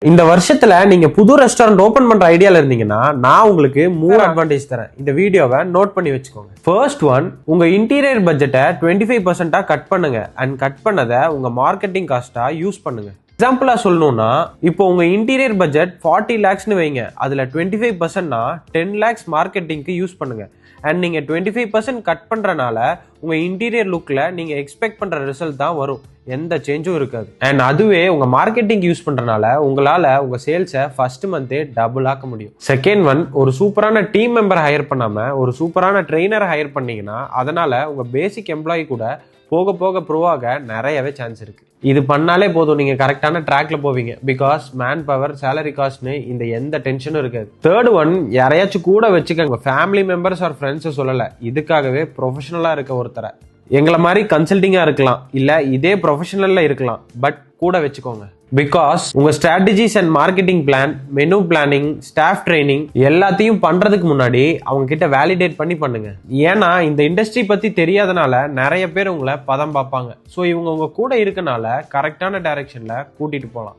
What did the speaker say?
இந்த வருஷத்துல நீங்க புது ரெஸ்டாரண்ட் ஓபன் பண்ற ஐடியால இருந்தீங்கன்னா நான் உங்களுக்கு 3 அட்வான்டேஜ் தரேன். இந்த வீடியோவை நோட் பண்ணி வச்சுக்கோங்க. ஃபர்ஸ்ட் ஒன், உங்க இன்டீரியர் பட்ஜெட்டை 25% கட் பண்ணுங்க அண்ட் கட் பண்ணதை உங்க மார்க்கெட்டிங் காஸ்டா யூஸ் பண்ணுங்க. எக்ஸாம்பிளா சொல்லணும்னா, இப்போ உங்க இன்டீரியர் பட்ஜெட் 40 lakhsனு வைங்க, அதுல 25%னா 10 lakhs மார்க்கெட்டிங்க்கு யூஸ் பண்ணுங்க. அண்ட் நீங்க 25% கட் பண்றனால உங்க இன்டீரியர் லுக்ல நீங்க எக்ஸ்பெக்ட் பண்ற ரிசல்ட் தான் வரும், எந்த சேஞ்சும் இருக்காது. அண்ட் அதுவே உங்க மார்க்கெட்டிங் யூஸ் பண்றனால உங்களால உங்க சேல்ஸை ஃபர்ஸ்ட் மந்தே டபுள் ஆக்க முடியும். செகண்ட் ஒன், ஒரு சூப்பரான டீம் மெம்பர் ஹையர் பண்ணாம ஒரு சூப்பரான ட்ரெயினர் ஹையர் பண்ணீங்கன்னா அதனால உங்க பேசிக் எம்ப்ளாயி கூட போக போக ப்ரூவ் ஆக நிறையவே சான்ஸ் இருக்கு. இது பண்ணாலே போதும், நீங்க கரெக்டான ட்ராக்ல போவீங்க. பிகாஸ் மேன் பவர், சேலரி காஸ்ட்னு இந்த எந்த டென்ஷனும் இருக்காது. தேர்ட் ஒன், யாரையாச்சும் கூட வச்சுக்கோங்க. ஃபேமிலி மெம்பர்ஸ் ஆர் ஃப்ரெண்ட்ஸ் சொல்லல, இதுக்காகவே ப்ரொஃபஷனலா இருக்க ஒருத்தரை. எங்களை மாதிரி கன்சல்டிங்கா இருக்கலாம், இல்ல இதே ப்ரொஃபஷனல்ல இருக்கலாம், பட் கூட வச்சுக்கோங்க. பிகாஸ் உங்க strategies and marketing plan, menu planning, staff training எல்லாத்தையும் பண்றதுக்கு முன்னாடி அவங்க கிட்ட வேலிடேட் பண்ணி பண்ணுங்க. ஏன்னா இந்த இண்டஸ்ட்ரி பத்தி தெரியாதனால நிறைய பேர் உங்களை பதம் பார்ப்பாங்க. ஸோ இவங்க உங்க கூட இருக்கனால கரெக்டான டைரக்ஷன்ல கூட்டிட்டு போகலாம்.